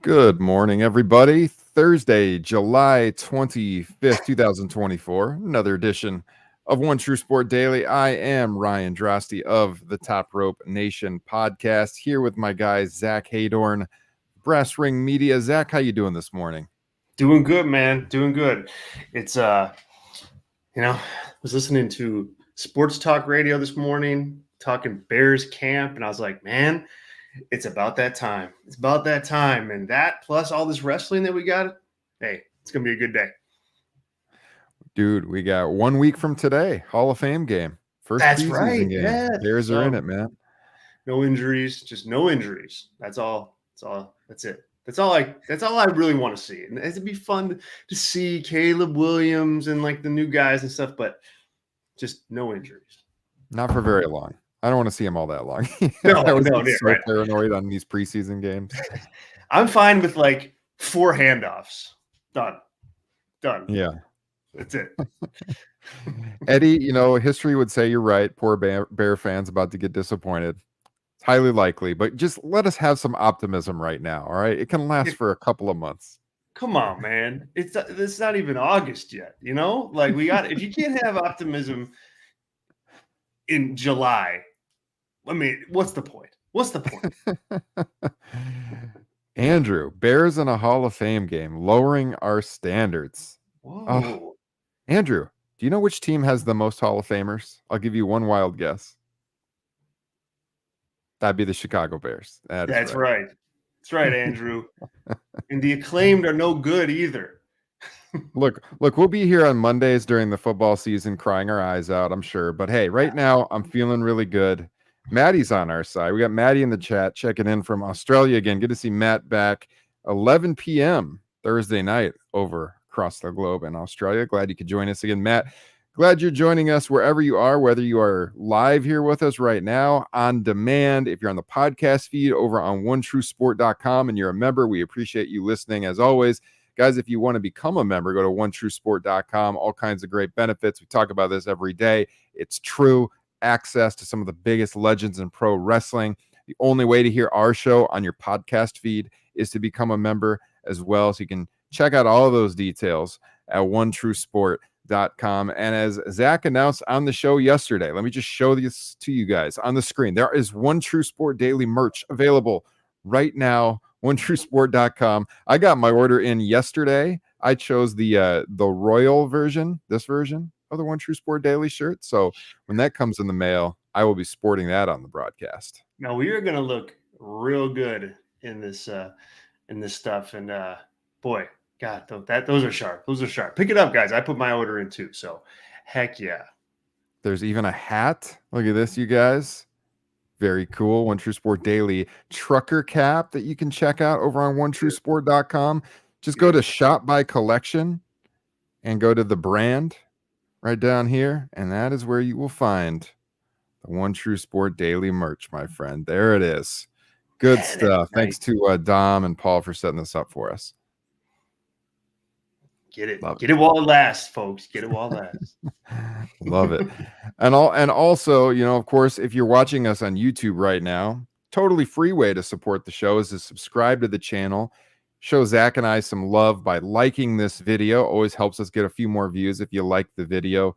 Good morning, everybody. Thursday, July 25th, 2024. Another edition of One True Sport Daily. I am Ryan Droste of the Top Rope Nation podcast, here with my guy, Zack Heydorn, Brass Ring Media. Zack, how you doing this morning? Doing good, man. Doing good. It's I was listening to sports talk radio this morning, talking Bears camp, and I was like, man, it's about that time. It's about that time. And that plus all this wrestling that we got, hey, it's gonna be a good day. Dude, we got 1 week from today, Hall of Fame game. First That's preseason right. game. Yes. Bears are in it, man. No injuries, just no injuries. That's all. That's it. That's all I really want to see. And it'd be fun to see Caleb Williams and like the new guys and stuff, but just no injuries. Not for very long. I don't want to see him all that long. No, I was no, so right. paranoid on these preseason games. I'm fine with like 4 handoffs. Done. Yeah. That's it. Eddie, history would say you're right. Poor Bear fans about to get disappointed. It's highly likely, but just let us have some optimism right now, all right? It can last for a couple of months. Come on, man. It's not even August yet, Like if you can't have optimism in July, I mean, what's the point? Andrew, Bears in a Hall of Fame game, lowering our standards. Whoa. Andrew, do you know which team has the most Hall of Famers? I'll give you one wild guess. That'd be the Chicago Bears. That's right. That's right, Andrew. And the acclaimed are no good either. Look, we'll be here on Mondays during the football season crying our eyes out, I'm sure. But hey, right now I'm feeling really good. Maddie's on our side. We got Maddie in the chat checking in from Australia again. Good to see Matt back. 11 p.m. Thursday night over across the globe in Australia. Glad you could join us again, Matt. Glad you're joining us wherever you are, whether you are live here with us right now, on demand, if you're on the podcast feed over on onetruesport.com and you're a member, we appreciate you listening as always. Guys, if you want to become a member, go to onetruesport.com. All kinds of great benefits. We talk about this every day. It's true. Access to some of the biggest legends in pro wrestling. The only way to hear our show on your podcast feed is to become a member as well. So you can check out all of those details at onetruesport.com. And as Zack announced on the show yesterday, let me just show this to you guys on the screen. There is One True Sport Daily merch available right now. OneTrueSport.com. I got my order in yesterday. I chose the royal version, this version of the One True Sport Daily shirt. So when that comes in the mail, I will be sporting that on the broadcast. Now we are going to look real good in this stuff, and boy, God, those are sharp. Those are sharp. Pick it up, guys. I put my order in too. So, heck yeah. There's even a hat. Look at this, you guys. Very cool. One True Sport Daily trucker cap that you can check out over on onetruesport.com. Just go to Shop by Collection and go to the brand right down here. And that is where you will find the One True Sport Daily merch, my friend. There it is. Good stuff. Nice. Thanks to Dom and Paul for setting this up for us. Get it. Get it while it lasts, folks. Get it while it lasts. Love it. And also, of course, if you're watching us on YouTube right now, totally free way to support the show is to subscribe to the channel. Show Zack and I some love by liking this video. Always helps us get a few more views if you like the video.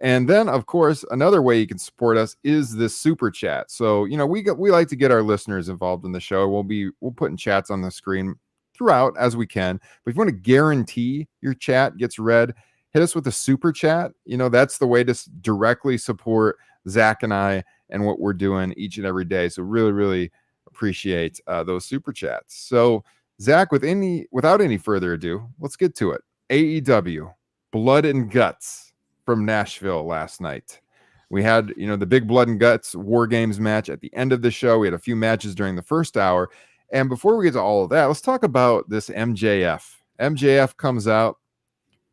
And then, of course, another way you can support us is this super chat. So, we like to get our listeners involved in the show. We'll putting chats on the screen throughout as we can. But if you want to guarantee your chat gets read, hit us with a super chat. That's the way to directly support Zack and I and what we're doing each and every day. So really, really appreciate those super chats. So Zack, without any further ado, let's get to it. AEW Blood and Guts from Nashville last night. We had, the big Blood and Guts War Games match at the end of the show. We had a few matches during the first hour. And before we get to all of that, let's talk about this MJF. MJF comes out,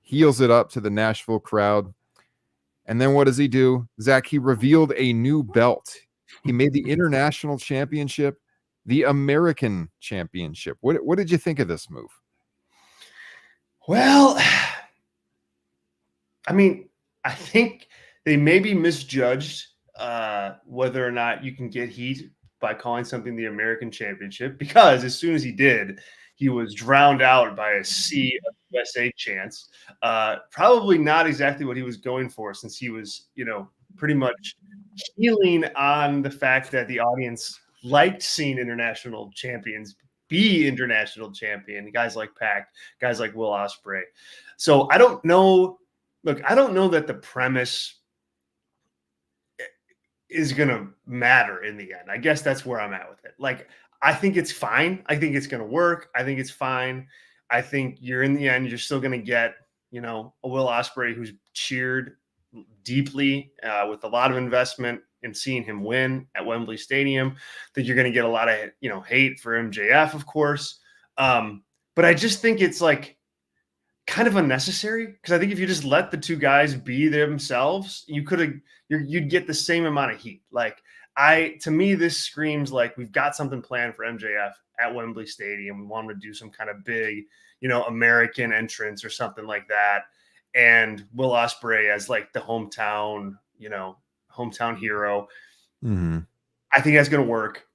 heels it up to the Nashville crowd. And then what does he do? Zack, he revealed a new belt. He made the International Championship the American Championship. What did you think of this move? Well, I mean, I think they maybe misjudged whether or not you can get heat by calling something the American Championship, because as soon as he did, he was drowned out by a sea of USA chants. Probably not exactly what he was going for, since he was, pretty much healing on the fact that the audience liked seeing international champions be international champion, guys like Pac, guys like Will Ospreay. So I don't know. Look, I don't know that the premise is going to matter in the end. I guess that's where I'm at with it. Like, I think it's fine. I think it's going to work. I think it's fine. I think you're in the end, you're still going to get, a Will Ospreay who's cheered deeply with a lot of investment in seeing him win at Wembley Stadium. I think you're going to get a lot of, hate for MJF, of course. But I just think it's like kind of unnecessary, because I think if you just let the two guys be themselves, you'd get the same amount of heat. Like, to me, this screams like we've got something planned for MJF at Wembley Stadium. We want him to do some kind of big, American entrance or something like that. And Will Ospreay as like the hometown hero. Mm-hmm. I think that's going to work.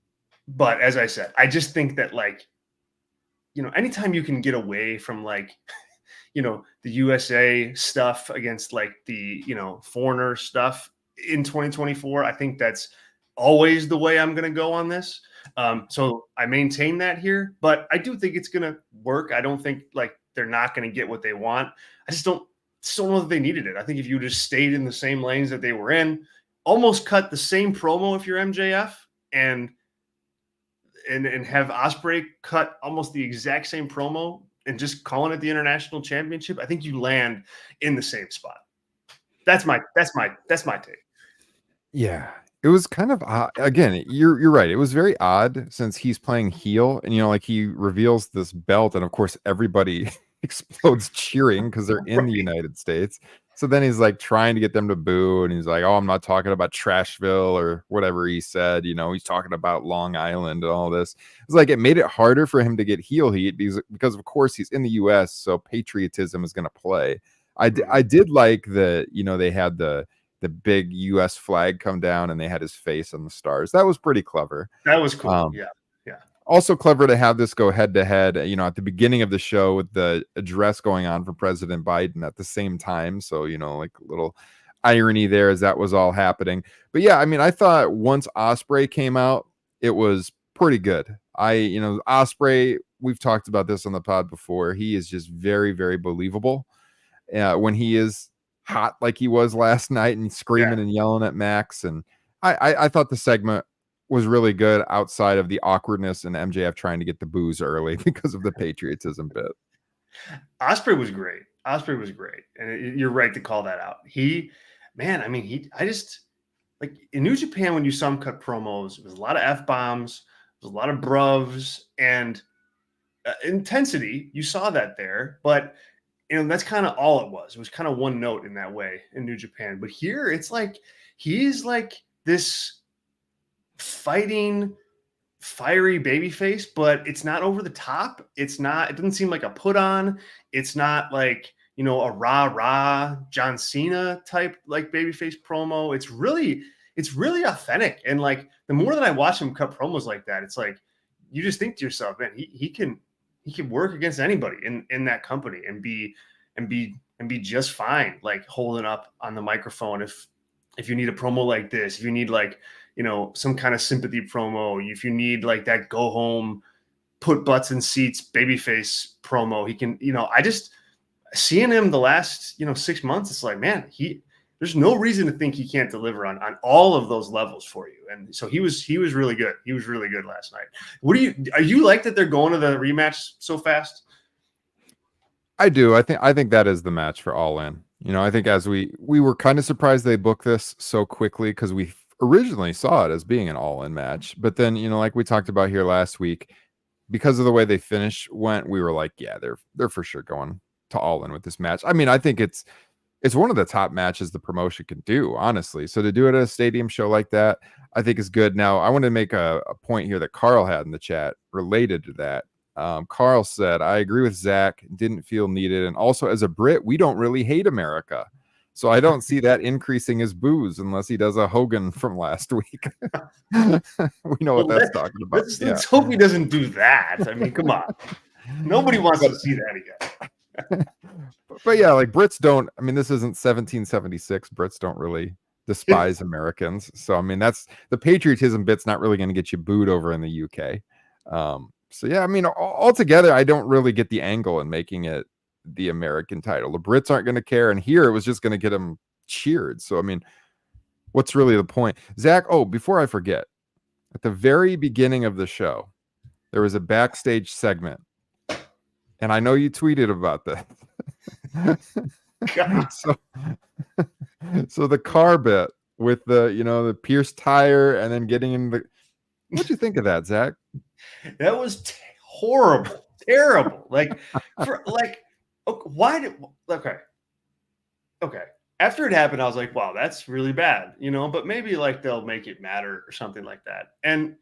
But as I said, I just think that, like, anytime you can get away from like, the USA stuff against like the, foreigner stuff in 2024, I think that's always the way I'm going to go on this. So I maintain that here, but I do think it's going to work. I don't think like they're not going to get what they want. I just don't know that they needed it. I think if you just stayed in the same lanes that they were in, almost cut the same promo if you're MJF, and have Ospreay cut almost the exact same promo and just calling it the International Championship, I think you land in the same spot. That's my take. Yeah. It was kind of odd. Again, you're right. It was very odd, since he's playing heel, and like he reveals this belt, and of course everybody explodes cheering because they're in the United States. So then he's like trying to get them to boo, and he's like, "Oh, I'm not talking about Trashville," or whatever he said. He's talking about Long Island and all this. It's like it made it harder for him to get heel heat because of course he's in the U.S., so patriotism is going to play. I did like that. They had the big U.S. flag come down, and they had his face on the stars. That was pretty clever. That was cool. Yeah. Also clever to have this go head to head, at the beginning of the show with the address going on for President Biden at the same time. So, like a little irony there as that was all happening. But yeah, I mean, I thought once Ospreay came out, it was pretty good. Ospreay, we've talked about this on the pod before. He is just very, very believable when he is hot like he was last night and screaming and yelling at Max. And I thought the segment was really good outside of the awkwardness and MJF trying to get the booze early because of the patriotism bit. Ospreay was great. And you're right to call that out. I just like in New Japan, when you saw him cut promos, it was a lot of F-bombs, it was a lot of bruvs and intensity. You saw that there, but that's kind of all it was. It was kind of one note in that way in New Japan. But here it's like, he's like this fighting fiery babyface, but it's not over the top. It doesn't seem like a put on. It's not like, a rah John Cena type like babyface promo. It's really authentic. And like the more that I watch him cut promos like that, it's like you just think to yourself, man, he can work against anybody in that company and be just fine, like holding up on the microphone if you need a promo like this, if you need like some kind of sympathy promo, if you need like that go home, put butts in seats, babyface promo, he can, I just seeing him the last, 6 months, it's like, man, there's no reason to think he can't deliver on all of those levels for you. And so he was really good. He was really good last night. Are you like that they're going to the rematch so fast? I do. I think that is the match for All In. I think as we were kind of surprised they booked this so quickly, because we originally saw it as being an All In match, but then like we talked about here last week, because of the way they went, we were like, yeah, they're for sure going to All In with this match. I mean, I think it's one of the top matches the promotion can do, honestly. So to do it at a stadium show like that, I think is good. Now, I want to make a point here that Carl had in the chat related to that. Carl said, I agree with Zach, didn't feel needed. And also as a Brit, we don't really hate America. So I don't see that increasing his booze unless he does a Hogan from last week. We know what that's talking about. Let's hope he doesn't do that. I mean, come on. Nobody wants to see that again. But yeah, like Brits don't, I mean, this isn't 1776. Brits don't really despise Americans. So, I mean, that's the patriotism bit's not really going to get you booed over in the UK. So, yeah, I mean, altogether, I don't really get the angle in making it the American title. The Brits aren't going to care. And here it was just going to get them cheered. So, I mean, what's really the point? Zach, before I forget, at the very beginning of the show, there was a backstage segment. And I know you tweeted about that. So the car bit with the pierced tire and then getting in the. What'd you think of that, Zach? That was horrible, terrible. Like, why okay. After it happened, I was like, wow, that's really bad, but maybe like they'll make it matter or something like that. And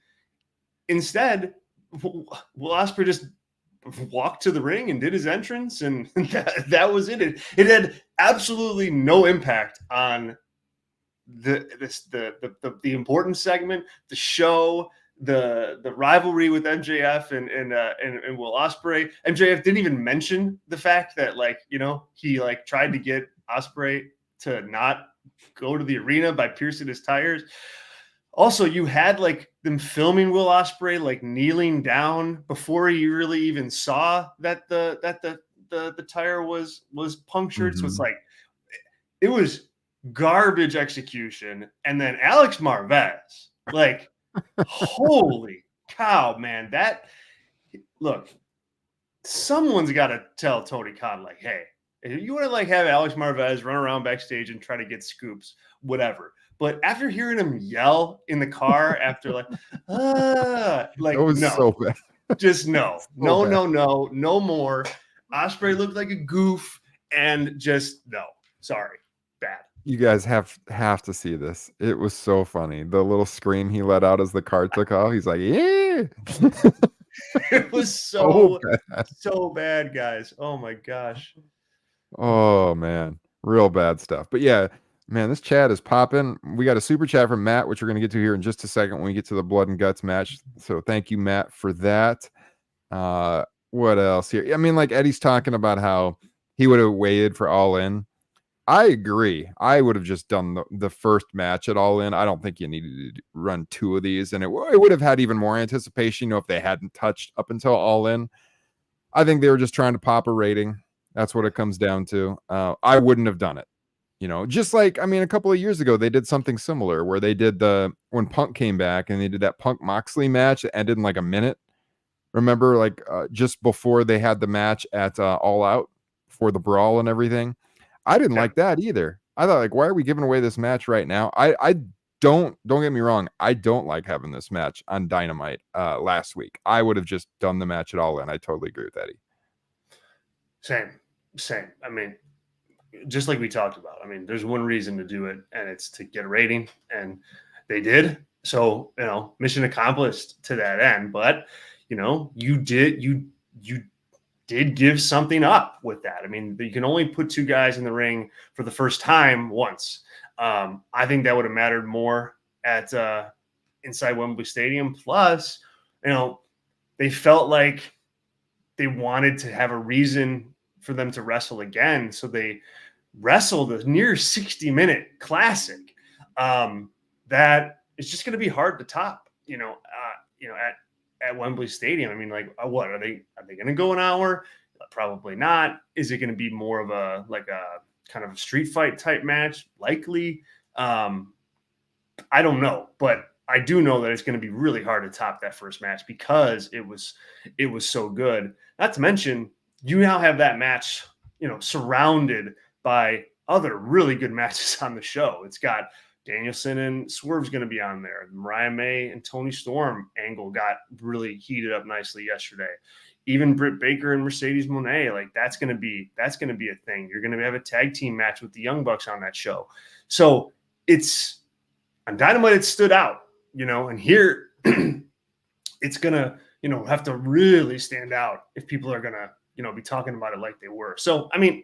instead, Will Ospreay just walked to the ring and did his entrance, and that was it. It had absolutely no impact on the important segment, the show, the rivalry with MJF and Will Ospreay. MJF didn't even mention the fact that he tried to get Ospreay to not go to the arena by piercing his tires. Also, you had them filming Will Ospreay kneeling down before you really even saw that the tire was punctured. Mm-hmm. So it's it was garbage execution. And then Alex Marvez, holy cow, man! Look, someone's got to tell Tony Khan hey, if you want to have Alex Marvez run around backstage and try to get scoops, whatever. But after hearing him yell in the car after that was no, so bad. Just no more. Ospreay looked like a goof, and just no. Sorry, bad. You guys have to see this. It was so funny. The little scream he let out as the car took off. He's like, yeah. It was so bad, guys. Oh my gosh. Oh man, real bad stuff. But yeah, man, this chat is popping. We got a super chat from Matt, which we're going to get to here in just a second when we get to the Blood and Guts match. So thank you, Matt, for that. What else here? I mean, Eddie's talking about how he would have waited for All In. I agree. I would have just done the first match at All In. I don't think you needed to run two of these, and it would have had even more anticipation, if they hadn't touched up until All In. I think they were just trying to pop a rating. That's what it comes down to. I wouldn't have done it. Just a couple of years ago, they did something similar where they did when Punk came back and they did that Punk Moxley match that ended in a minute. Remember, just before they had the match at All Out for the brawl and everything. I didn't like that either. I thought, why are we giving away this match right now? I don't get me wrong. I don't like having this match on Dynamite last week. I would have just done the match at All In. I totally agree with Eddie. Same. I mean, just like we talked about. I mean, there's one reason to do it, and it's to get a rating, and they did. So, mission accomplished to that end. But, you did give something up with that. I mean, you can only put two guys in the ring for the first time once. I think that would have mattered more at inside Wembley Stadium. Plus, they felt like they wanted to have a reason for them to wrestle again. So they wrestled a near 60-minute classic that is just going to be hard to top, at Wembley Stadium. I mean, what are they going to go an hour? Probably not. Is it going to be more of a kind of a street fight type match? Likely. I don't know, but I do know that it's going to be really hard to top that first match because it was so good. Not to mention, you now have that match, surrounded by other really good matches on the show. It's got Danielson and Swerve's going to be on there. Mariah May and Tony Storm angle got really heated up nicely yesterday. Even Britt Baker and Mercedes Moné, that's going to be a thing. You're going to have a tag team match with the Young Bucks on that show. So it's on Dynamite, it stood out, and here it's going to, have to really stand out if people are going to, be talking about it like they were. So, I mean,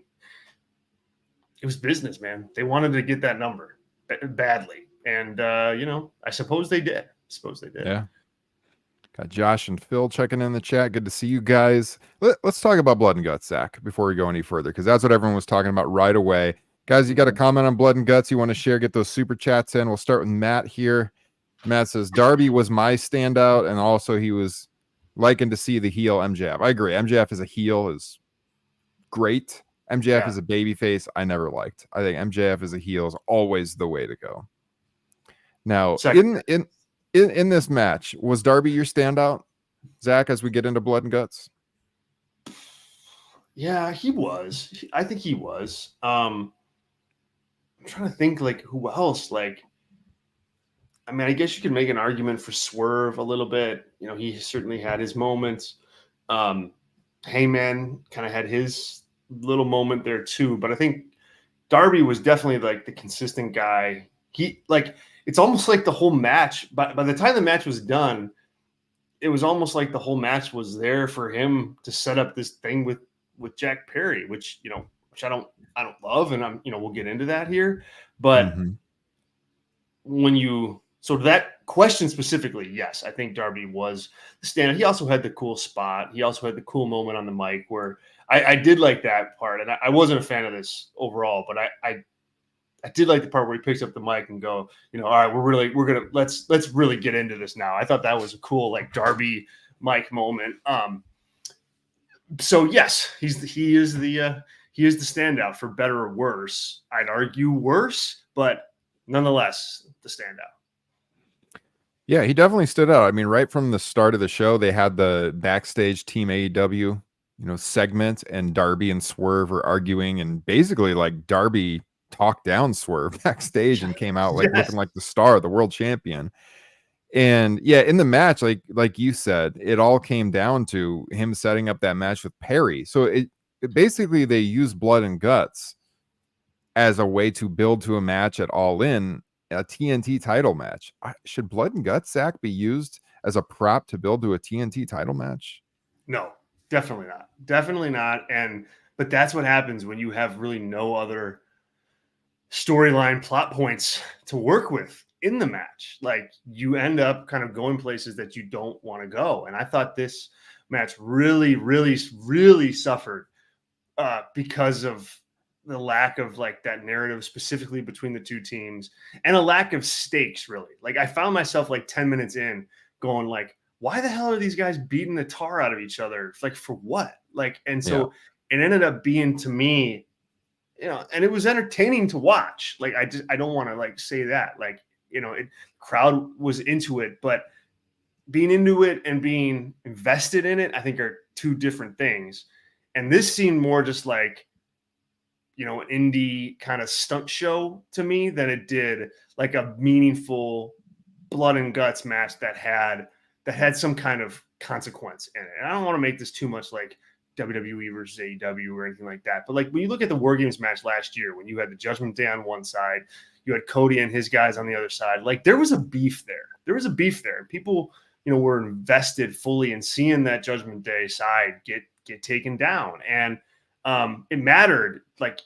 it was business, man. They wanted to get that number badly. And, I suppose they did. Yeah. Got Josh and Phil checking in the chat. Good to see you guys. Let's talk about Blood and Guts, Zach, before we go any further, because that's what everyone was talking about right away. Guys, you got a comment on Blood and Guts you want to share? Get those super chats in. We'll start with Matt here. Matt says, Darby was my standout, and also he was liking to see the heel MJF. I agree. MJF as a heel is great. MJF as a babyface, I never liked. I think MJF as a heel is always the way to go. Now, in this match, was Darby your standout, Zach, as we get into Blood and Guts? Yeah, he was. I think he was. I'm trying to think, like, who else? Like, I mean, I guess you could make an argument for Swerve a little bit. He certainly had his moments. Heyman kind of had his little moment there too. But I think Darby was definitely like the consistent guy. It's almost like the whole match, by the time the match was done, it was almost like the whole match was there for him to set up this thing with Jack Perry, which I don't love, and we'll get into that here. But so that question specifically, yes, I think Darby was the standout. He also had the cool spot. He also had the cool moment on the mic where I did like that part, and I wasn't a fan of this overall, but I did like the part where he picks up the mic and go, all right, let's really get into this now. I thought that was a cool, like, Darby mic moment. So yes, he is the standout, for better or worse. I'd argue worse, but nonetheless, the standout. Yeah, he definitely stood out. I mean, right from the start of the show, they had the backstage Team AEW, segment, and Darby and Swerve were arguing, and basically, like, Darby talked down Swerve backstage and came out looking like the star, the world champion. And yeah, in the match, like you said, it all came down to him setting up that match with Perry. So it basically, they used Blood and Guts as a way to build to a match at All In, a TNT title match. Should Blood and Guts, Zach, be used as a prop to build to a TNT title match? No, definitely not. But that's what happens when you have really no other storyline plot points to work with in the match. Like, you end up kind of going places that you don't want to go. And I thought this match really, really, really suffered because of the lack of, like, that narrative specifically between the two teams, and a lack of stakes, really. Like, I found myself like 10 minutes in going, like, why the hell are these guys beating the tar out of each other? Like, for what? Like, and so it ended up being, to me, and it was entertaining to watch. Like, I don't want to, like, say that, like, crowd was into it, but being into it and being invested in it, I think, are two different things. And this seemed more just like, an indie kind of stunt show to me than it did like a meaningful Blood and Guts match that had some kind of consequence in it. And I don't want to make this too much like WWE versus AEW or anything like that. But, like, when you look at the War Games match last year, when you had the Judgment Day on one side, you had Cody and his guys on the other side, like, there was a beef there. People, were invested fully in seeing that Judgment Day side get taken down. And it mattered. Like,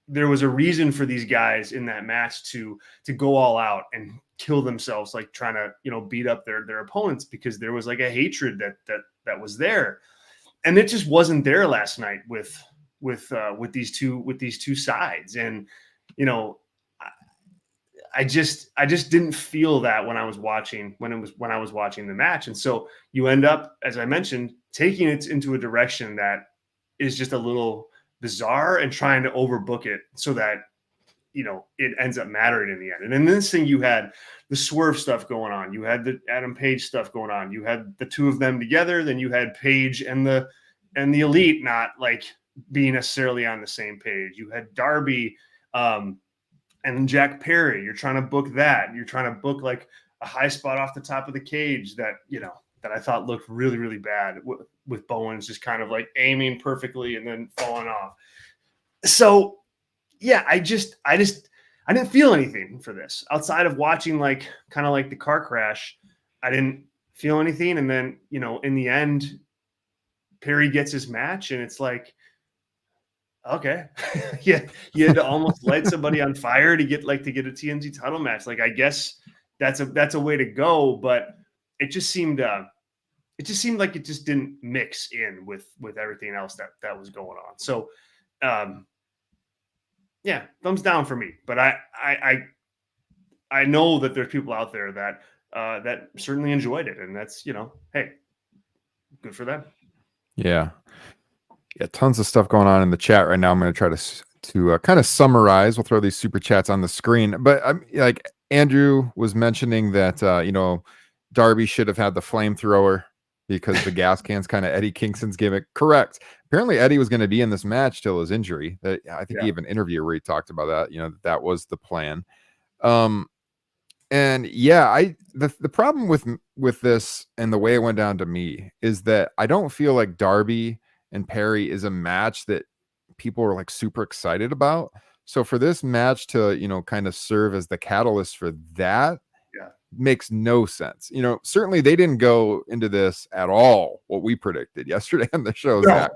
there was a reason for these guys in that match to go all out and kill themselves, like, trying to, beat up their opponents, because there was, like, a hatred that was there. And it just wasn't there last night with these two sides. And, I just didn't feel that when I was watching the match. And so you end up, as I mentioned, taking it into a direction that is just a little bizarre and trying to overbook it so that, it ends up mattering in the end. And in this thing, you had the Swerve stuff going on. You had the Adam Page stuff going on. You had the two of them together. Then you had Page and the Elite not, like, being necessarily on the same page. You had Darby and Jack Perry. You're trying to book that. You're trying to book, like, a high spot off the top of the cage that I thought looked really, really bad with Bowens just kind of, like, aiming perfectly and then falling off. So yeah, I didn't feel anything for this outside of watching, like, kind of like the car crash. I didn't feel anything. And then, in the end, Perry gets his match, and it's like, okay. Yeah, you had to almost light somebody on fire to get a TNT title match. Like, I guess that's a way to go, but it just seemed like it just didn't mix in with everything else that was going on. So, yeah, thumbs down for me. But I know that there's people out there that that certainly enjoyed it, and that's, hey, good for them. Yeah. Tons of stuff going on in the chat right now. I'm going to try to kind of summarize. We'll throw these super chats on the screen, but I'm like Andrew was mentioning that Darby should have had the flamethrower because the gas can's kind of Eddie Kingston's gimmick. Correct. Apparently Eddie was going to be in this match till his injury. I think he have an interview where he talked about that. That was the plan. And yeah, the problem with this and the way it went down to me is that I don't feel like Darby and Perry is a match that people are like super excited about. So for this match to, kind of serve as the catalyst for that makes no sense. Certainly they didn't go into this at all what we predicted yesterday on the show. Zach.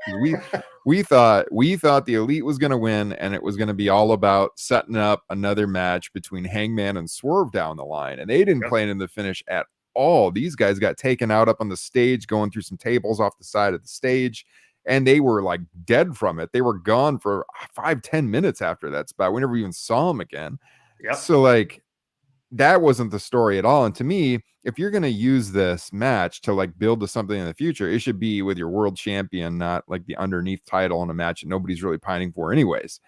We thought the Elite was going to win, and it was going to be all about setting up another match between Hangman and Swerve down the line, and they didn't play it in the finish at all. These guys got taken out up on the stage, going through some tables off the side of the stage, and they were like dead from it. They were gone for 5-10 minutes after that spot. We never even saw them again. So like, that wasn't the story at all. And to me, if you're going to use this match to like build to something in the future, it should be with your world champion, not like the underneath title in a match that nobody's really pining for anyways.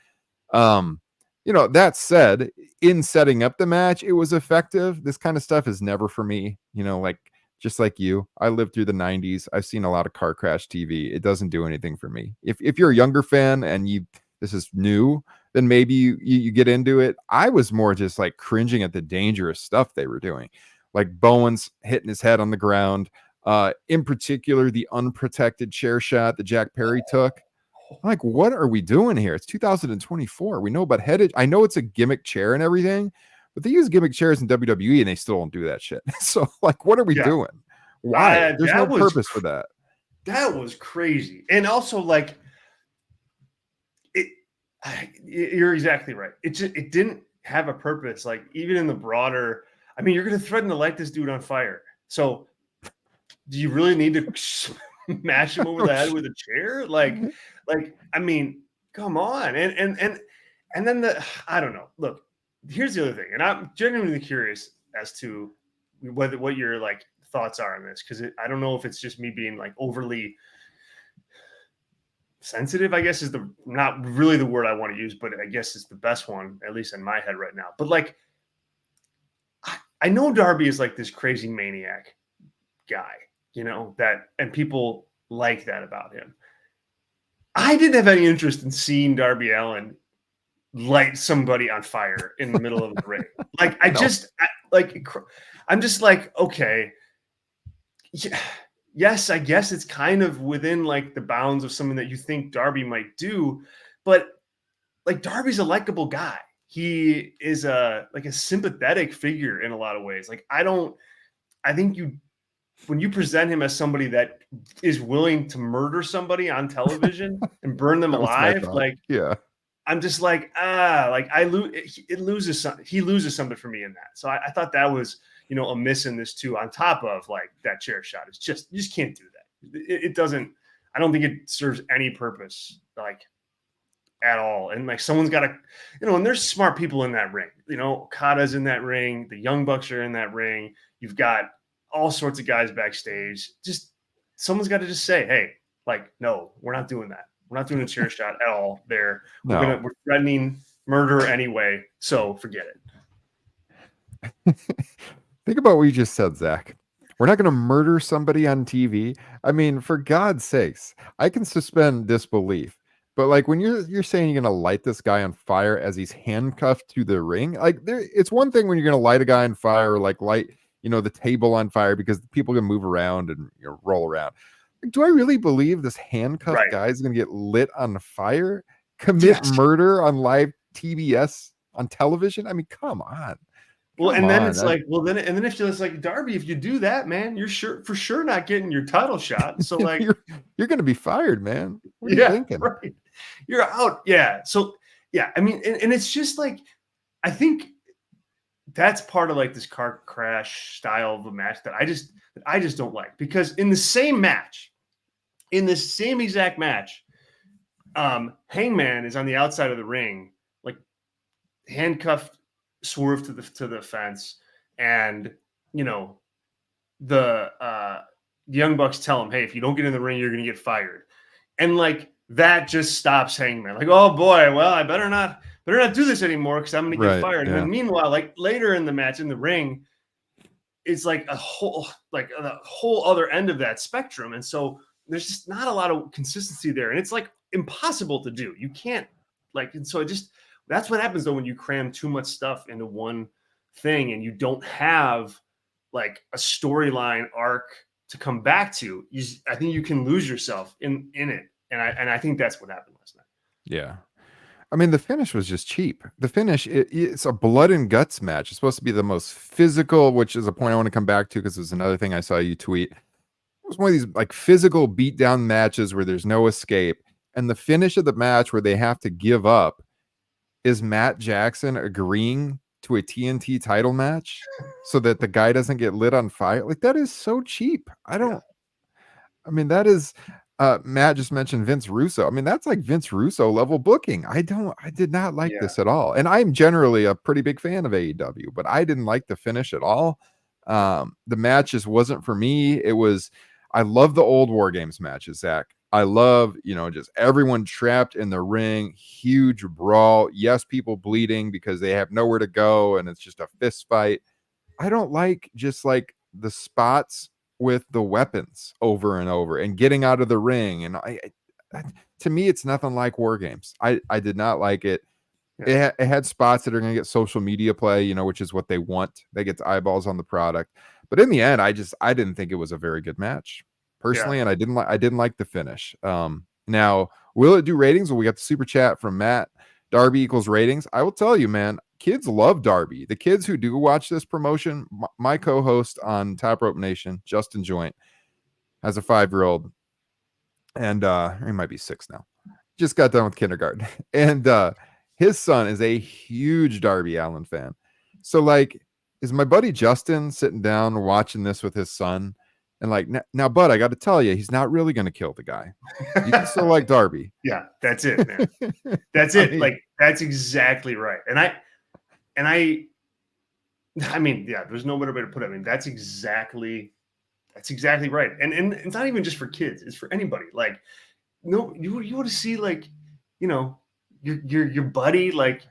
That said, in setting up the match, it was effective. This kind of stuff is never for me, like, just like you, I lived through the 90s. I've seen a lot of car crash TV. It doesn't do anything for me. If you're a younger fan and this is new, then maybe you get into it. I was more just like cringing at the dangerous stuff they were doing, like Bowen's hitting his head on the ground. In particular, the unprotected chair shot that Jack Perry took. I'm like, what are we doing here? It's 2024. We know about headed. I know it's a gimmick chair and everything, but they use gimmick chairs in WWE and they still don't do that shit. So like, what are we doing? Why? There's no purpose for that. That was crazy. And also like, you're exactly right. It didn't have a purpose. Like, even in the broader, I mean, you're going to threaten to light this dude on fire. So do you really need to smash him over the head with a chair? Like, I mean, come on. And then I don't know. Look, here's the other thing. And I'm genuinely curious as to what your like thoughts are on this. Cause I don't know if it's just me being like overly sensitive, I guess is not really the word I want to use, but I guess it's the best one, at least in my head right now. But like, I know Darby is like this crazy maniac guy, and people like that about him. I didn't have any interest in seeing Darby Allin light somebody on fire in the middle of the ring. Like, I'm just like, okay, yeah. Yes, I guess it's kind of within like the bounds of something that you think Darby might do, but like Darby's a likable guy. He is a sympathetic figure in a lot of ways. Like, I think when you present him as somebody that is willing to murder somebody on television and burn them alive, like, I'm just like, he loses something for me in that. So I thought that was, a miss in this too, on top of like that chair shot. It's just, you just can't do that. It doesn't, I don't think it serves any purpose, like, at all. And like, someone's got to, and there's smart people in that ring, Okada's in that ring. The Young Bucks are in that ring. You've got all sorts of guys backstage. Just someone's got to just say, hey, like, no, we're not doing that. We're not doing a chair shot at all there. We're threatening murder anyway. So forget it. Think about what you just said, Zach. We're not going to murder somebody on TV. I mean, for God's sakes, I can suspend disbelief. But like, when you're saying you're going to light this guy on fire as he's handcuffed to the ring, like, it's one thing when you're going to light a guy on fire, or like light, the table on fire, because people can move around and roll around. Like, do I really believe this handcuffed guy is going to get lit on fire, commit murder on live TBS on television? I mean, come on. Well, and then it's like, well, then if it's like, Darby, if you do that, man, you're for sure not getting your title shot. So like, you're going to be fired, man. What are you thinking? Right. you're out. Yeah. So yeah, I mean, and it's just like, I think that's part of like this car crash style of a match that I just don't like, because in the same match, in the same exact match, Hangman is on the outside of the ring, like handcuffed, swerved to the fence, and you know the Young Bucks tell him, "Hey, if you don't get in the ring, you're gonna get fired," and like that just stops Hangman. Like, oh boy, well, I better not do this anymore because I'm gonna get fired. Yeah. And then meanwhile, like later in the match in the ring, it's like a whole other end of that spectrum, and so there's just not a lot of consistency there, and it's like impossible to do. You can't and so it just, that's what happens though when you cram too much stuff into one thing and you don't have like a storyline arc to come back to. I think you can lose yourself in it, and I think that's what happened last night. Yeah. I mean, the finish was just cheap. The finish, it's a blood and guts match. It's supposed to be the most physical, which is a point I want to come back to because there's another thing I saw you tweet. It was one of these like physical beatdown matches where there's no escape. And the finish of the match where they have to give up is Matt Jackson agreeing to a TNT title match so that the guy doesn't get lit on fire. Like, that is so cheap. I mean, that is... Matt just mentioned Vince Russo. I mean, that's like Vince Russo level booking. I did not like this at all. And I'm generally a pretty big fan of AEW, but I didn't like the finish at all. The match just wasn't for me. I love the old War Games matches, Zach. I love, just everyone trapped in the ring, huge brawl. Yes, people bleeding because they have nowhere to go and it's just a fist fight. I don't like just like the spots with the weapons over and over and getting out of the ring. And to me, it's nothing like War Games. I did not like it. Yeah. It had spots that are going to get social media play, which is what they want. They get eyeballs on the product. But in the end, I didn't think it was a very good match personally. Yeah. And I didn't like the finish. Now, will it do ratings? Well, we got the super chat from Matt. Darby equals ratings. I will tell you, man, kids love Darby. The kids who do watch this promotion, my co-host on Top Rope Nation, Justin Joint, has a 5-year-old, and he might be 6 now. Just got done with kindergarten, and his son is a huge Darby Allin fan. So, like, is my buddy Justin sitting down watching this with his son? And like, now, bud, I got to tell you, he's not really going to kill the guy. You can still like Darby. Yeah, that's it, man. That's it. I mean, like, that's exactly right. And I mean, yeah, there's no better way to put it. I mean, that's exactly right. And it's not even just for kids; it's for anybody. Like, no, you want to see like, your buddy like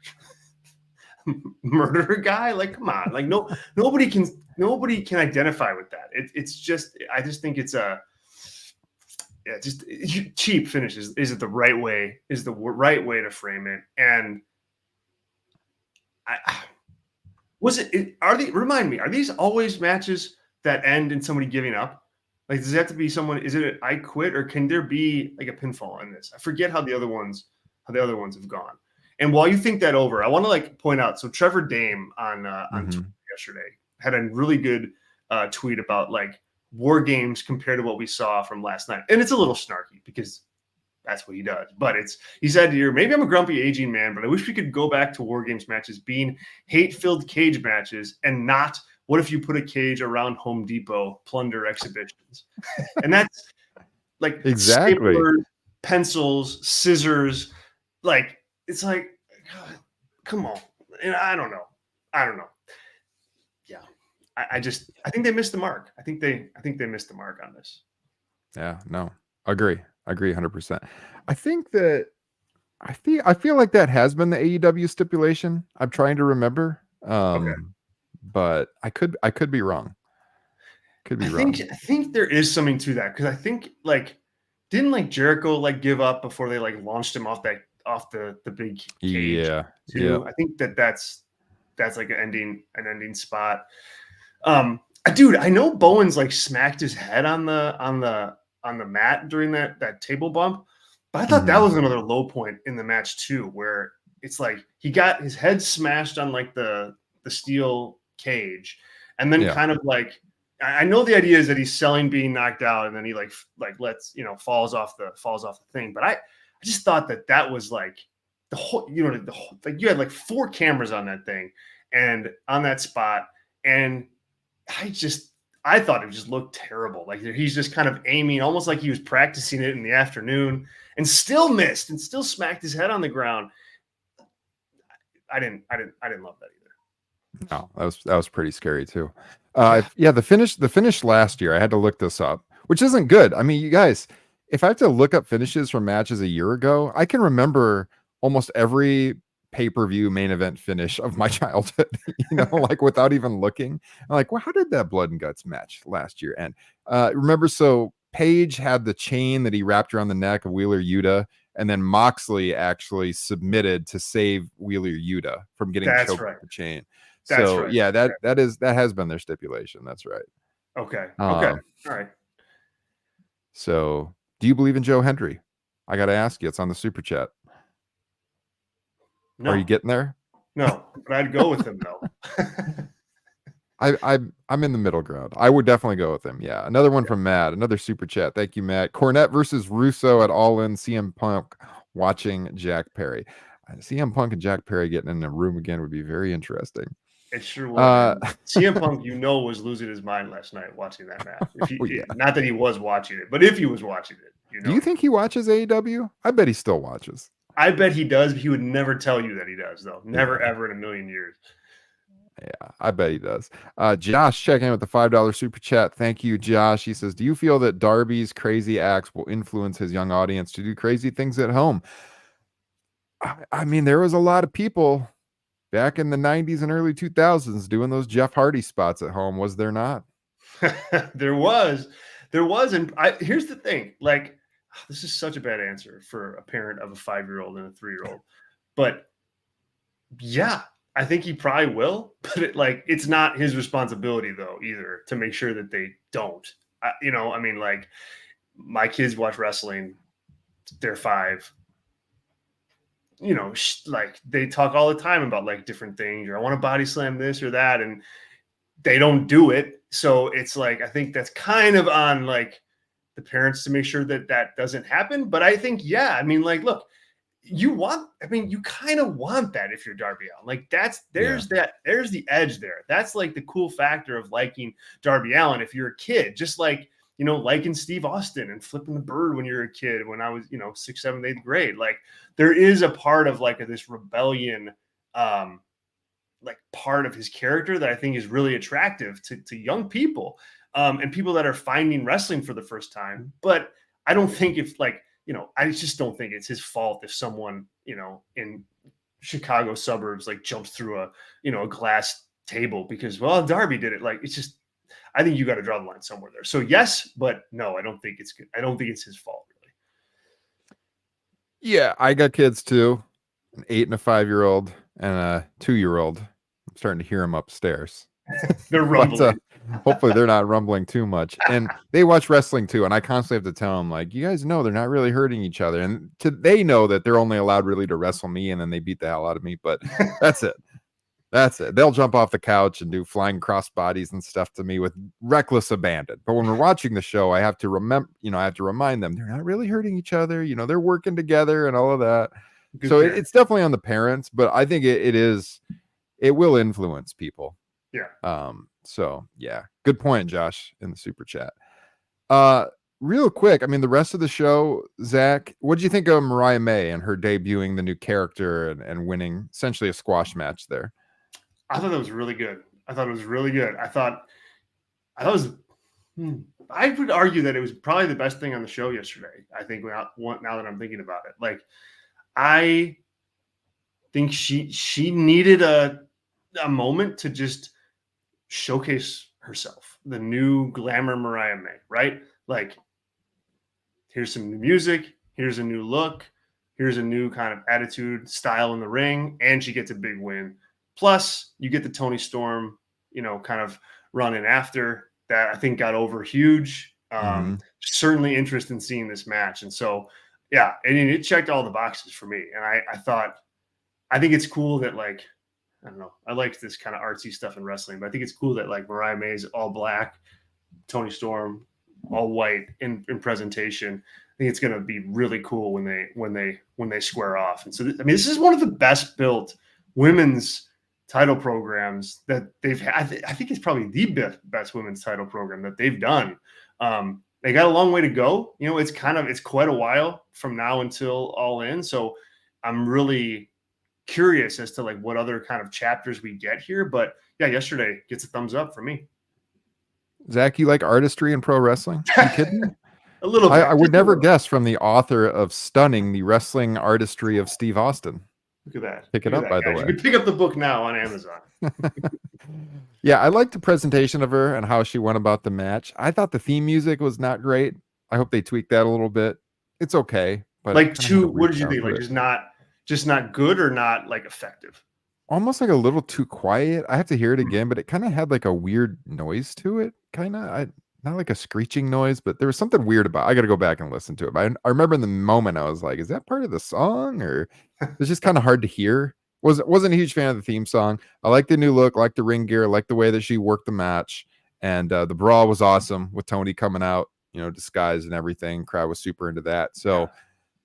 murder a guy. Like, come on, like nobody can identify with that. It's just, I just think it's just cheap finishes. Is it the right way? Is the right way to frame it? And remind me, are these always matches that end in somebody giving up? Like, does it have to be someone, is it I quit, or can there be like a pinfall in this? I forget how the other ones have gone. And while you think that over, I want to like point out, so Trevor Dame on Twitter yesterday had a really good tweet about like War Games compared to what we saw from last night. And it's a little snarky because that's what he does. But he said here, maybe I'm a grumpy aging man, but I wish we could go back to War Games matches being hate-filled cage matches and not what if you put a cage around Home Depot plunder exhibitions. And that's like exactly staplers, pencils, scissors. Like, it's like, God, come on. And I don't know. Yeah. I think they missed the mark. I think they missed the mark on this. Yeah, no, agree 100%. I think that I feel like that has been the AEW stipulation. I'm trying to remember. Okay. But I could be wrong. I think there is something to that, because I think like didn't like Jericho like give up before they like launched him off the big cage. Yeah. Too. Yeah. I think that's like an ending spot. Dude, I know Bowens like smacked his head on the mat during that table bump, but I thought that was another low point in the match too, where it's like he got his head smashed on like the steel cage, and then kind of like, I know the idea is that he's selling being knocked out, and then he like lets falls off the thing, but I just thought that was like the whole, like you had like 4 cameras on that thing and on that spot. And I thought it just looked terrible. Like he's just kind of aiming almost like he was practicing it in the afternoon and still missed and still smacked his head on the ground. I didn't love that either. No, that was pretty scary too. The finish last year, I had to look this up, which isn't good. I mean, you guys, if I have to look up finishes from matches a year ago, I can remember almost every pay-per-view main event finish of my childhood, like without even looking. I'm like, well, how did that Blood and Guts match last year end? Remember, so Page had the chain that he wrapped around the neck of Wheeler Yuta, and then Moxley actually submitted to save Wheeler Yuta from getting choked with the chain. That has been their stipulation. That's right. Okay. All right. So, do you believe in Joe Hendry? I got to ask you. It's on the super chat. No. Are you getting there? No, but I'd go with him though. I'm in the middle ground. I would definitely go with him. Yeah. Another one from Matt. Another super chat. Thank you, Matt. Cornette versus Russo at All In. CM Punk watching Jack Perry. CM Punk and Jack Perry getting in a room again would be very interesting. It sure would. CM Punk, was losing his mind last night watching that match. Not that he was watching it, but if he was watching it, Do you think he watches AEW? I bet he still watches. I bet he does, but he would never tell you that he does, though. Never, ever in a million years. Yeah, I bet he does. Josh checking in with the $5 super chat. Thank you, Josh. He says, do you feel that Darby's crazy acts will influence his young audience to do crazy things at home? I mean, there was a lot of people back in the 90s and early 2000s doing those Jeff Hardy spots at home, was there not? There was. And here's the thing, like, this is such a bad answer for a parent of a 5-year-old and a 3-year-old, but yeah, I think he probably will, but it's not his responsibility though either to make sure that they don't. Like my kids watch wrestling, they're 5. Like they talk all the time about like different things, or I want to body slam this or that, and they don't do it. So it's like, I think that's kind of on like the parents to make sure that doesn't happen. But I think, look, you kind of want that if you're Darby Allin. Like there's the edge there. That's like the cool factor of liking Darby Allin if you're a kid, just like, liking Steve Austin and flipping the bird when you're a kid, when I was, 6th, 7th, 8th grade. Like there is a part of like this rebellion, like part of his character that I think is really attractive to young people, and people that are finding wrestling for the first time. But I don't think I just don't think it's his fault if someone, in Chicago suburbs, like jumps through a glass table because, well, Darby did it. Like, it's just, I think you got to draw the line somewhere there. So yes, but no, I don't think it's good. I don't think it's his fault really. Yeah. I got kids too, an 8 and a 5-year-old and a 2-year-old. I'm starting to hear them upstairs. They're rumbling. But, hopefully they're not rumbling too much. And they watch wrestling too. And I constantly have to tell them, like, you guys know they're not really hurting each other. And they know that they're only allowed really to wrestle me, and then they beat the hell out of me. But that's it. That's it. They'll jump off the couch and do flying cross bodies and stuff to me with reckless abandon. But when we're watching the show, I have to remind them they're not really hurting each other. They're working together and all of that. So it's definitely on the parents, but I think it will influence people. Yeah. So yeah, good point, Josh, in the super chat. Real quick, I mean, the rest of the show, Zach, what did you think of Mariah May and her debuting the new character and winning essentially a squash match there? I thought that was really good. I thought it was, I would argue that it was probably the best thing on the show yesterday. I think now that I'm thinking about it, like, I think she needed a moment to just showcase herself, the new Glamour Mariah May, right? Like, here's some new music, here's a new look, here's a new kind of attitude, style in the ring, and she gets a big win. Plus, you get the Tony Storm, kind of running after that. I think got over huge. Certainly interested in seeing this match, and so yeah, and it checked all the boxes for me. And I think it's cool that, like, I don't know, I like this kind of artsy stuff in wrestling, but I think it's cool that like Mariah May is all black, Tony Storm all white in presentation. I think it's going to be really cool when they square off. And so, I mean, this is one of the best built women's title programs that they've had. I think it's probably the best women's title program that they've done. They got a long way to go. You know, it's quite a while from now until All In. So I'm really curious as to like what other kind of chapters we get here. But yeah, yesterday gets a thumbs up for me. Zach, you like artistry in pro wrestling? You kidding me? A little bit. I would never guess from the author of Stunning, the wrestling artistry of Steve Austin. Look at that. Pick it up, by the way. You can pick up the book now on Amazon. Yeah, I liked the presentation of her and how she went about the match. I thought the theme music was not great. I hope they tweaked that a little bit. It's okay, but like what did you think? Like just not good or not like effective? Almost like a little too quiet. I have to hear it again, but it kind of had like a weird noise to it. Kind of, not like a screeching noise, but there was something weird about it. I got to go back and listen to it. But I remember in the moment I was like, is that part of the song? Or it's just kind of hard to hear. Wasn't a huge fan of the theme song. I like the new look, like the ring gear, like the way that she worked the match. And the brawl was awesome with Tony coming out, you know, disguised and everything. Crowd was super into that. So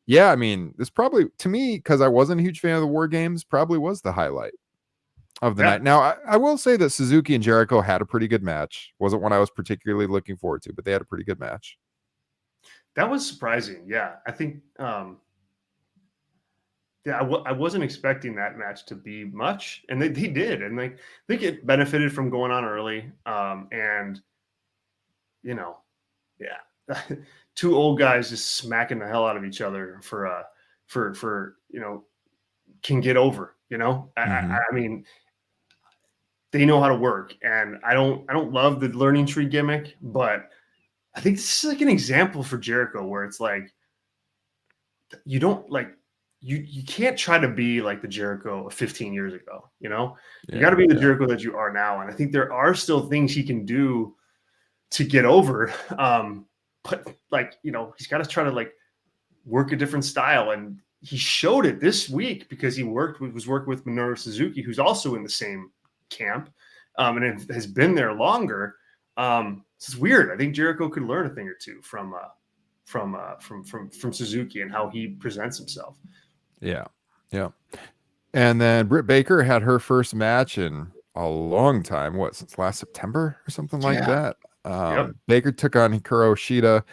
yeah, I mean, this probably, to me, because I wasn't a huge fan of the War Games, probably was the highlight of the night. Now, I will say that Suzuki and Jericho had a pretty good match. Wasn't one I was particularly looking forward to, but they had a pretty good match. That was surprising. Yeah, I think, I wasn't expecting that match to be much, and they did. And like, I think it benefited from going on early. And, you know, yeah. Two old guys just smacking the hell out of each other for you know, can get over, you know. I mean, they know how to work, and I don't love the learning tree gimmick, but I think this is like an example for Jericho where it's like you don't like you can't try to be like the Jericho of 15 years ago, you know. You got to be the Jericho that you are now, and I think there are still things he can do to get over. But like, you know, he's got to try to like work a different style. And he showed it this week because he was working with Minoru Suzuki, who's also in the same camp. And it has been there longer. It's weird. I think Jericho could learn a thing or two from Suzuki and how he presents himself. Yeah. Yeah. And then Britt Baker had her first match in a long time. What, since last September or something like that? Baker took on Hikaru Shida,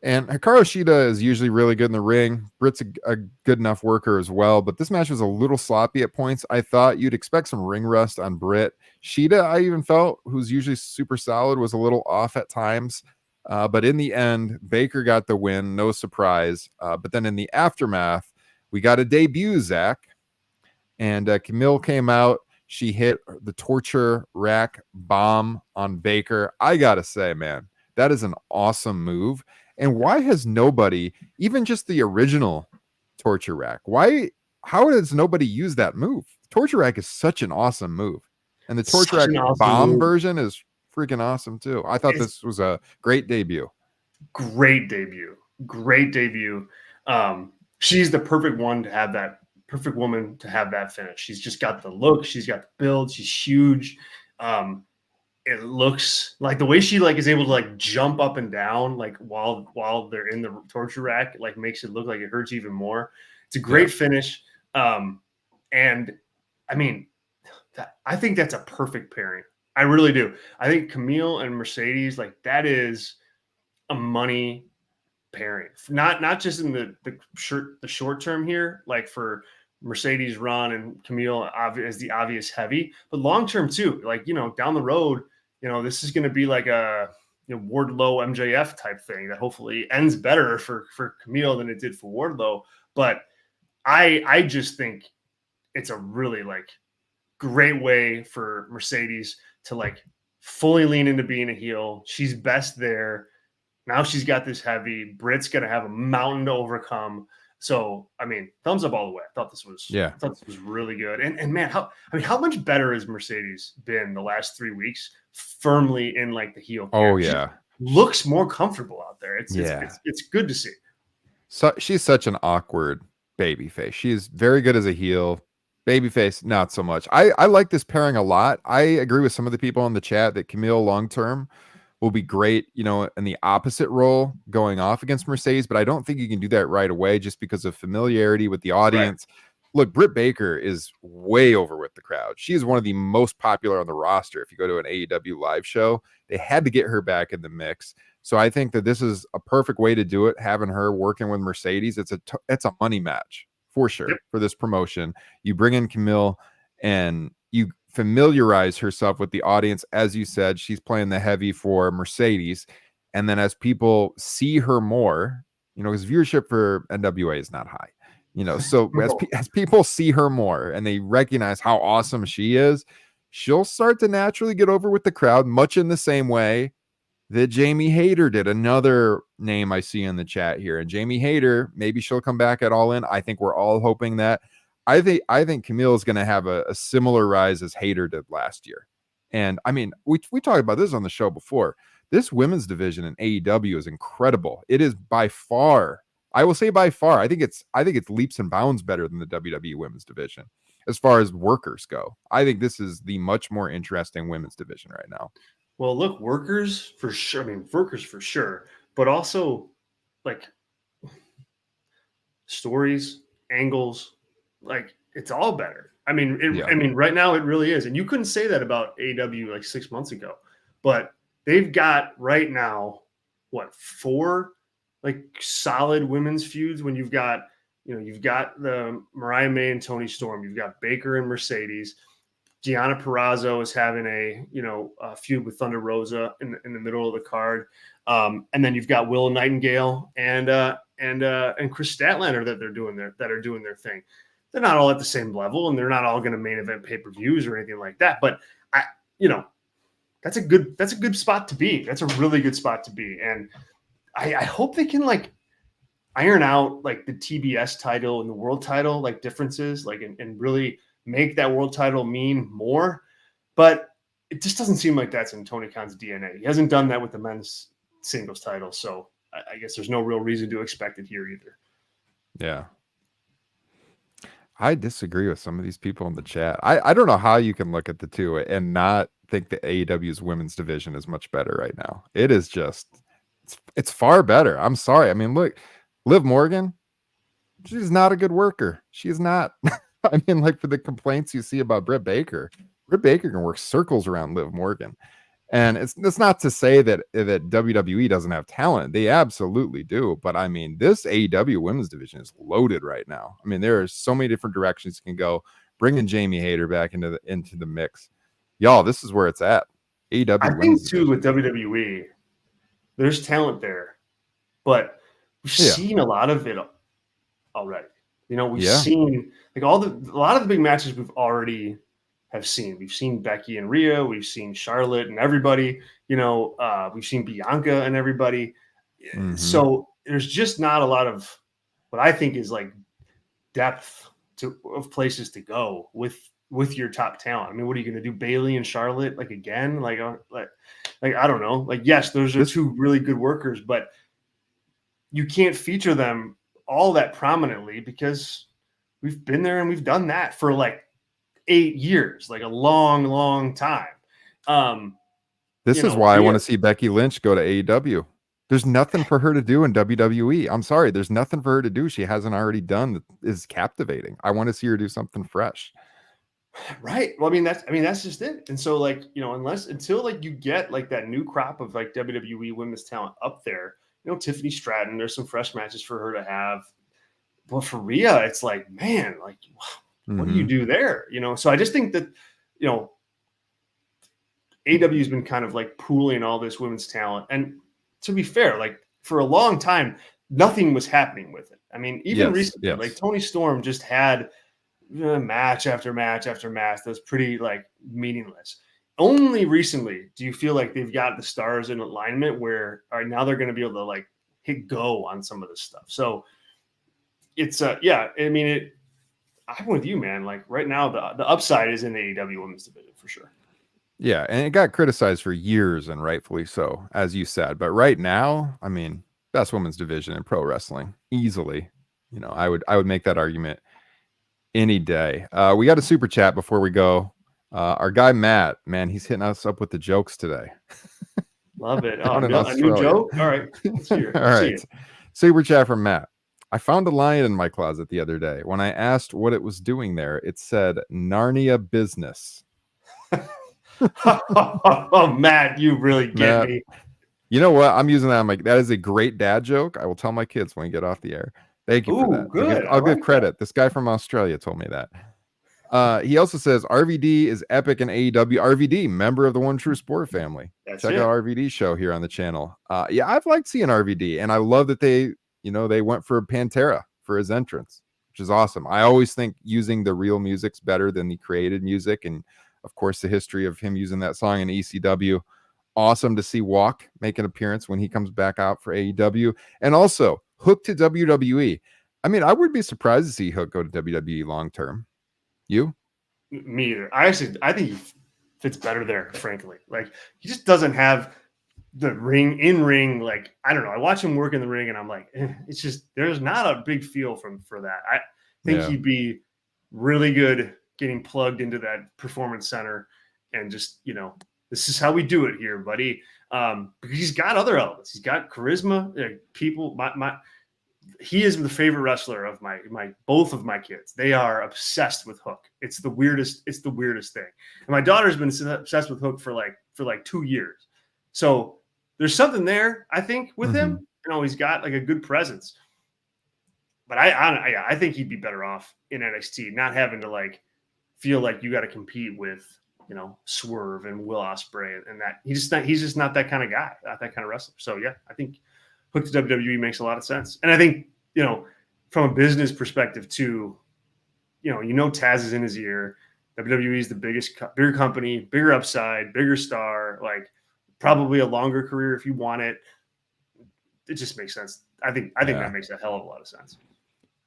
and Hikaru Shida is usually really good in the ring. Britt's a good enough worker as well, but this match was a little sloppy at points. I thought you'd expect some ring rust on Britt. Shida, I even felt, who's usually super solid, was a little off at times, but in the end, Baker got the win, no surprise. But then in the aftermath, we got a debut, Zach, and Camille came out. She hit the torture rack bomb on Baker. I got to say, man, that is an awesome move. And why has nobody, even just the original torture rack, how does nobody use that move? Torture rack is such an awesome move. And the torture rack bomb version is freaking awesome too. I thought this was a great debut. Great debut. She's the perfect one to have that. Perfect woman to have that finish. She's just got the look. She's got the build. She's huge. It looks like the way she like is able to like jump up and down like while they're in the torture rack like makes it look like it hurts even more. It's a great finish. And I mean, I think that's a perfect pairing. I really do. I think Camille and Mercedes, like that is a money pairing. Not just in the short term here, like for Mercedes run and Camille as the obvious heavy, but long term too. Like, you know, down the road, you know, this is going to be like a Wardlow MJF type thing that hopefully ends better for Camille than it did for Wardlow. But I just think it's a really like great way for Mercedes to like fully lean into being a heel. She's best there. Now she's got this heavy. Britt's going to have a mountain to overcome. So, I mean, thumbs up all the way. I thought this was really good. And man, how much better has Mercedes been the last 3 weeks? Firmly in like the heel. Oh yeah, she looks more comfortable out there. It's good to see. So she's such an awkward babyface. She's very good as a heel. Babyface, not so much. I like this pairing a lot. I agree with some of the people in the chat that Camille long term will be great, you know, in the opposite role going off against Mercedes, but I don't think you can do that right away just because of familiarity with the audience. Right. Look, Britt Baker is way over with the crowd. She is one of the most popular on the roster. If you go to an AEW live show, they had to get her back in the mix. So I think that this is a perfect way to do it, having her working with Mercedes. It's a money match for sure for this promotion. You bring in Camille and you familiarize herself with the audience. As you said, she's playing the heavy for Mercedes. And then as people see her more, you know, because viewership for NWA is not high, you know, so as people see her more and they recognize how awesome she is, she'll start to naturally get over with the crowd, much in the same way that Jamie Hayter did. Another name I see in the chat here. And Jamie Hayter, maybe she'll come back at All In. I think we're all hoping that. I think Camille is going to have a similar rise as Hayter did last year. And I mean, we talked about this on the show before. This women's division in AEW is incredible. It is by far, I will say by far, I think it's leaps and bounds better than the WWE women's division as far as workers go. I think this is the much more interesting women's division right now. Well, look, workers for sure. I mean, workers for sure, but also like stories, angles, like it's all better. I mean, I mean, right now it really is. And you couldn't say that about AEW like 6 months ago, but they've got right now, what, 4 like solid women's feuds when you've got the Mariah May and Toni Storm, you've got Baker and Mercedes. Deonna Purrazzo is having a feud with Thunder Rosa in the middle of the card, and then you've got Willow Nightingale and Chris Statlander that are doing their thing. They're not all at the same level, and they're not all going to main event pay-per-views or anything like that. But that's a good spot to be. That's a really good spot to be, and I hope they can like iron out like the TBS title and the world title like differences, like and really make that world title mean more. But it just doesn't seem like that's in Tony Khan's DNA. He hasn't done that with the men's singles title, so I guess there's no real reason to expect it here either. Yeah. I disagree with some of these people in the chat. I don't know how you can look at the two and not think that AEW's women's division is much better right now. It is just, it's far better. I'm sorry. I mean, look, Liv Morgan, she's not a good worker. She's not. I mean, like for the complaints you see about Britt Baker can work circles around Liv Morgan. And it's not to say that WWE doesn't have talent. They absolutely do. But I mean, this AEW women's division is loaded right now. I mean, there are so many different directions you can go. Bringing Jamie Hayter back into the mix. Y'all, this is where it's at. AEW I think too with WWE, there's talent there. But we've seen a lot of it already. You know, we've seen like a lot of the big matches we've already have seen. We've seen Becky and Rhea. We've seen Charlotte and everybody. You know, we've seen Bianca and everybody. Mm-hmm. So there's just not a lot of what I think is like depth of places to go with your top talent. I mean, what are you going to do, Bayley and Charlotte like again? Like I don't know. Like yes, those are two really good workers, but you can't feature them all that prominently because we've been there and we've done that for like 8 years, like a long time. This is why I want to see Becky Lynch go to AEW. There's nothing for her to do in WWE. I'm sorry. There's nothing for her to do she hasn't already done that is captivating. I want to see her do something fresh. Right. Well, I mean, that's just it. And so like, until like you get like that new crop of like WWE women's talent up there, Tiffany Stratton, there's some fresh matches for her to have. But for Rhea, it's like, man, like, what do you do there? So I just think that, AEW has been kind of like pooling all this women's talent. And to be fair, like for a long time, nothing was happening with it. I mean, even recently, like Toni Storm just had match after match after match that's pretty like meaningless. Only recently do you feel like they've got the stars in alignment where all right, now they're going to be able to like hit go on some of this stuff. So it's I'm with you, man. Like right now, the upside is in the AEW women's division for sure. Yeah, and it got criticized for years, and rightfully so, as you said. But right now, I mean, best women's division in pro wrestling, easily. I would make that argument any day. We got a super chat before we go. Our guy Matt, man, he's hitting us up with the jokes today. Love it. Down in A new Australia. joke? All right. Let's hear it. All Let's see right. it. Super chat from Matt. I found a lion in my closet the other day. When I asked what it was doing there, it said Narnia business. Oh, Matt, you really get Matt, me. you know what? I'm using that. I'm like, that is a great dad joke. I will tell my kids when we get off the air. Thank you for Ooh, that. good. I'll I give like credit. This guy from Australia told me that. He also says RVD is epic in AEW. RVD, member of the One True Sport family. That's Check it. out RVD show here on the channel. Yeah, I've liked seeing RVD, and I love that they went for Pantera for his entrance, which is awesome. I always think using the real music's better than the created music, and of course the history of him using that song in ECW. Awesome to see Walk make an appearance when he comes back out for AEW, and also Hook to WWE. I mean, I would be surprised to see Hook go to WWE long term. You? Me either. I think he fits better there, frankly. Like, he just doesn't have the in-ring, like, I don't know. I watch him work in the ring and I'm like, it's just, there's not a big feel for that. I think he'd be really good getting plugged into that performance center and just, this is how we do it here, buddy. Because he's got other elements. He's got charisma. People, he is the favorite wrestler of both of my kids. They are obsessed with Hook. It's the weirdest thing. And my daughter's been obsessed with Hook for like 2 years. So there's something there, I think, with him. He's got like a good presence. But I think he'd be better off in NXT, not having to like feel like you got to compete with, Swerve and Will Ospreay and that. He's just not that kind of guy, not that kind of wrestler. So yeah, I think Hook to WWE makes a lot of sense. And I think, from a business perspective too, Taz is in his ear. WWE is the bigger company, bigger upside, bigger star, like probably a longer career if you want it. It just makes sense. I think that makes a hell of a lot of sense.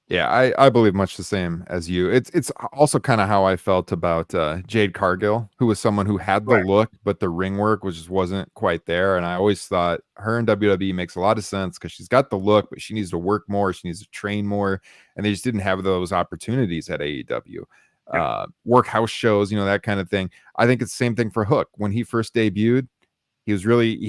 Yeah, I believe much the same as you. It's also kind of how I felt about Jade Cargill, who was someone who had the look, but the ring work wasn't quite there. And I always thought her in WWE makes a lot of sense because she's got the look, but she needs to work more. She needs to train more. And they just didn't have those opportunities at AEW. Work house shows, that kind of thing. I think it's the same thing for Hook. When he first debuted, he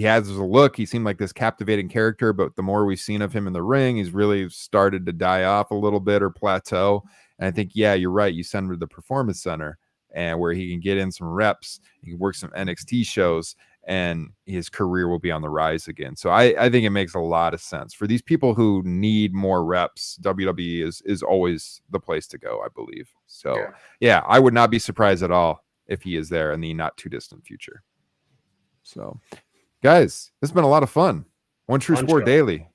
has a look. He seemed like this captivating character, but the more we've seen of him in the ring, he's really started to die off a little bit or plateau. And I think, yeah, you're right. You send him to the Performance Center and where he can get in some reps, he can work some NXT shows, and his career will be on the rise again. So I think it makes a lot of sense for these people who need more reps. WWE is always the place to go, I believe. So yeah, I would not be surprised at all if he is there in the not too distant future. So, guys, this has been a lot of fun. One True Sport Daily.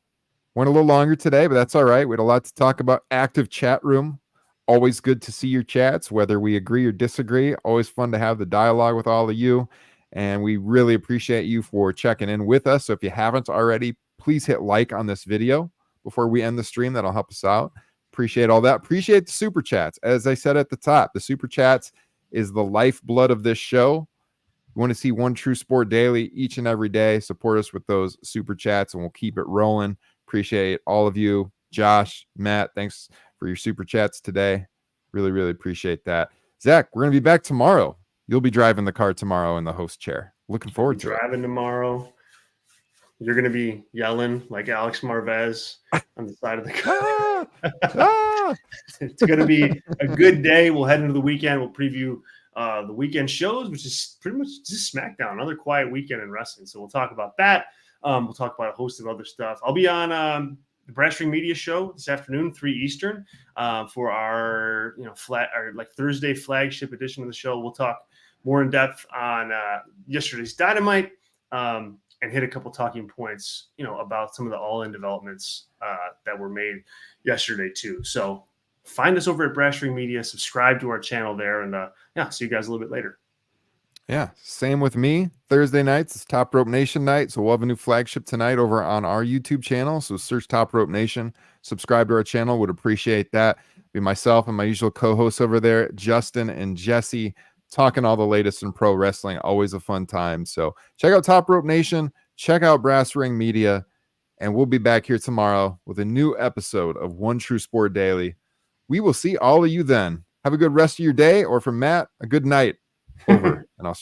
Went a little longer today, but that's all right. We had a lot to talk about. Active chat room. Always good to see your chats, whether we agree or disagree. Always fun to have the dialogue with all of you. And we really appreciate you for checking in with us. So if you haven't already, please hit like on this video before we end the stream. That'll help us out. Appreciate all that. Appreciate the super chats. As I said at the top, the super chats is the lifeblood of this show. You want to see One True Sport Daily each and every day. Support us with those super chats, and we'll keep it rolling. Appreciate all of you. Josh, Matt, thanks for your super chats today. Really, really appreciate that. Zach, we're going to be back tomorrow. You'll be driving the car tomorrow in the host chair. Looking forward to it. Driving tomorrow. You're going to be yelling like Alex Marvez on the side of the car. It's going to be a good day. We'll head into the weekend. We'll preview the weekend shows, which is pretty much just SmackDown, another quiet weekend in wrestling. So we'll talk about that. We'll talk about a host of other stuff. I'll be on the Brass Ring Media Show this afternoon, 3 Eastern, for our Thursday flagship edition of the show. We'll talk more in depth on yesterday's Dynamite and hit a couple talking points, about some of the all-in developments that were made yesterday too. So find us over at Brass Ring Media, subscribe to our channel there, and see you guys a little bit later. Yeah, same with me. Thursday nights is Top Rope Nation night, so we'll have a new flagship tonight over on our YouTube channel. So search Top Rope Nation, subscribe to our channel. Would appreciate that. Be myself and my usual co-hosts over there, Justin and Jesse, talking all the latest in pro wrestling. Always a fun time. So check out Top Rope Nation, check out Brass Ring Media, and we'll be back here tomorrow with a new episode of One True Sport Daily. We will see all of you then. Have a good rest of your day, or from Matt, a good night over in Australia.